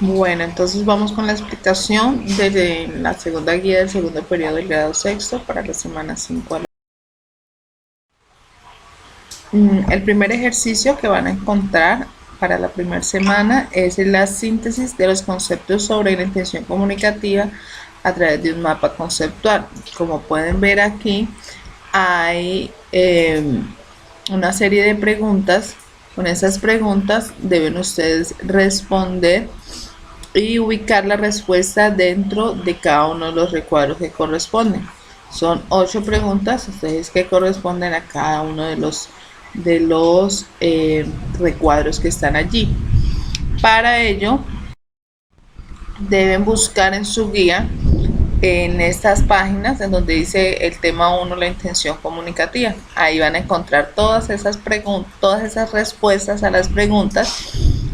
Bueno, entonces vamos con la explicación de la segunda guía del segundo periodo del grado sexto para la semana 5. El primer ejercicio que van a encontrar para la primera semana es la síntesis de los conceptos sobre la intención comunicativa a través de un mapa conceptual. Como pueden ver aquí, hay una serie de preguntas. Con esas preguntas deben ustedes responder y ubicar la respuesta dentro de cada uno de los recuadros que corresponden. Son 8 preguntas, ustedes que corresponden a cada uno de los recuadros que están allí. Para ello, deben buscar en su guía, en estas páginas en donde dice el tema 1, la intención comunicativa. Ahí van a encontrar todas esas respuestas a las preguntas.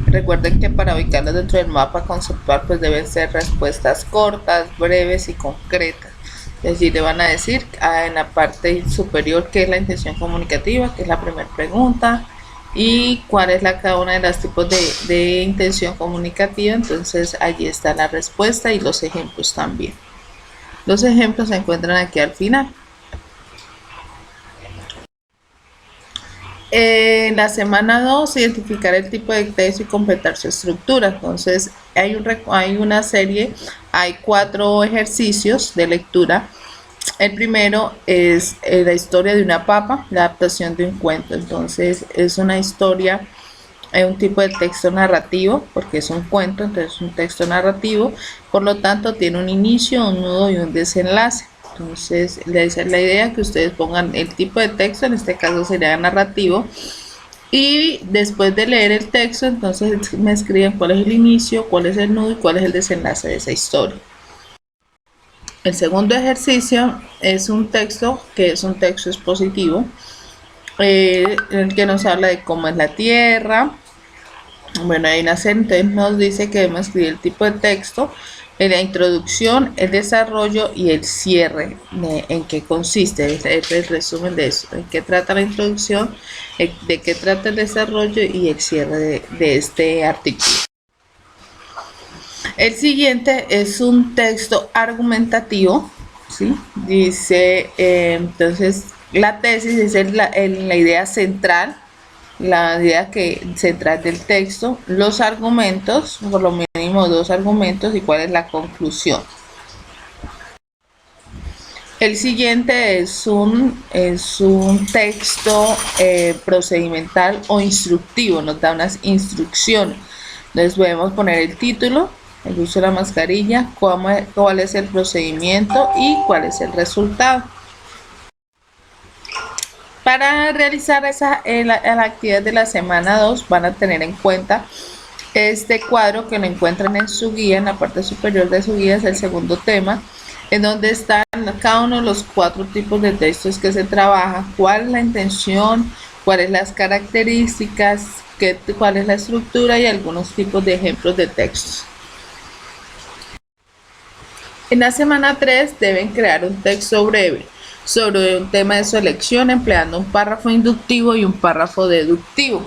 Recuerden que para ubicarlas dentro del mapa conceptual pues deben ser respuestas cortas, breves y concretas. Allí le van a decir en la parte superior qué es la intención comunicativa, que es la primera pregunta, y cuál es cada una de los tipos de intención comunicativa. Entonces allí está la respuesta y los ejemplos también. Los ejemplos se encuentran aquí al final. En la semana 2, identificar el tipo de texto y completar su estructura. Entonces, hay una serie, hay 4 ejercicios de lectura. El primero es la historia de una papa, la adaptación de un cuento. Entonces, es una historia, un tipo de texto narrativo, porque es un cuento, entonces es un texto narrativo. Por lo tanto, tiene un inicio, un nudo y un desenlace. Entonces, la idea que ustedes pongan el tipo de texto, en este caso sería narrativo, y después de leer el texto, entonces me escriben cuál es el inicio, cuál es el nudo y cuál es el desenlace de esa historia. El segundo ejercicio es un texto que es un texto expositivo, en el que nos habla de cómo es la Tierra. Bueno, ahí nos dice que debemos escribir el tipo de texto, la introducción, el desarrollo y el cierre, en qué consiste, el resumen de eso, en qué trata la introducción, de qué trata el desarrollo y el cierre de este artículo. El siguiente es un texto argumentativo, ¿sí? Dice, entonces, la tesis es la idea central, la idea central del texto, los argumentos, por lo mínimo 2 argumentos, y cuál es la conclusión. El siguiente es un texto procedimental o instructivo, nos da unas instrucciones. Entonces podemos poner el título, el uso de la mascarilla, cuál es el procedimiento y cuál es el resultado. Para realizar la actividad de la semana 2 van a tener en cuenta este cuadro que lo encuentran en su guía, en la parte superior de su guía, es el segundo tema, en donde están cada uno de los 4 tipos de textos que se trabajan, cuál es la intención, cuáles las características, cuál es la estructura y algunos tipos de ejemplos de textos. En la semana 3 deben crear un texto breve sobre un tema de su elección empleando un párrafo inductivo y un párrafo deductivo.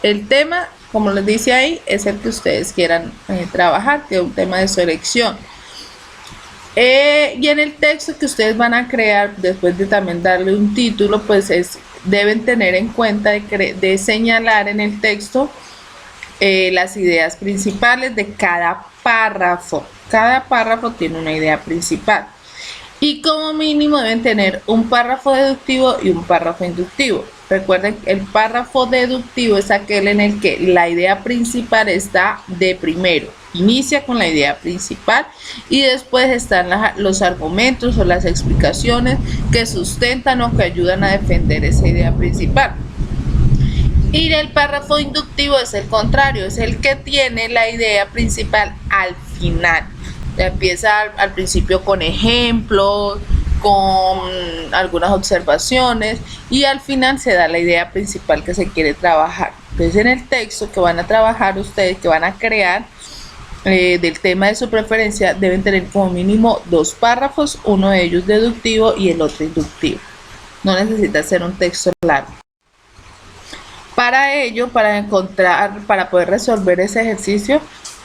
El tema, como les dice ahí, es el que ustedes quieran trabajar, que es un tema de su elección. Y en el texto que ustedes van a crear, después de también darle un título, pues deben tener en cuenta de señalar en el texto las ideas principales de cada párrafo. Cada párrafo tiene una idea principal. Y como mínimo deben tener un párrafo deductivo y un párrafo inductivo. Recuerden que el párrafo deductivo es aquel en el que la idea principal está de primero. Inicia con la idea principal y después están los argumentos o las explicaciones que sustentan o que ayudan a defender esa idea principal. Y el párrafo inductivo es el contrario, es el que tiene la idea principal al final. Empieza al principio con ejemplos, con algunas observaciones y al final se da la idea principal que se quiere trabajar. Entonces en el texto que van a trabajar ustedes, que van a crear del tema de su preferencia, deben tener como mínimo 2 párrafos, uno de ellos deductivo y el otro inductivo. No necesita ser un texto largo. Para ello, para poder resolver ese ejercicio,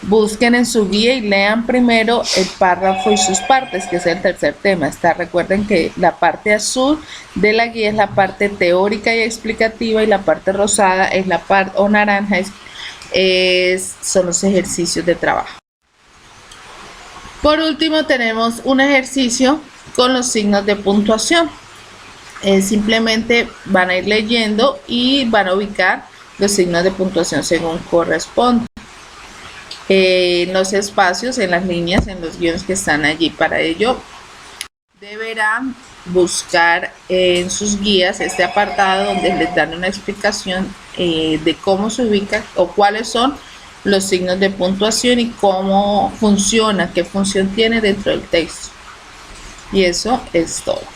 Busquen en su guía y lean primero el párrafo y sus partes, que es el tercer tema. Recuerden que la parte azul de la guía es la parte teórica y explicativa y la parte rosada es la parte, o naranja son los ejercicios de trabajo. Por último tenemos un ejercicio con los signos de puntuación. Simplemente van a ir leyendo y van a ubicar los signos de puntuación según corresponde. En los espacios, en las líneas, en los guiones que están allí. Para ello deberán buscar en sus guías este apartado donde les dan una explicación de cómo se ubica o cuáles son los signos de puntuación y cómo funciona, qué función tiene dentro del texto. Y eso es todo.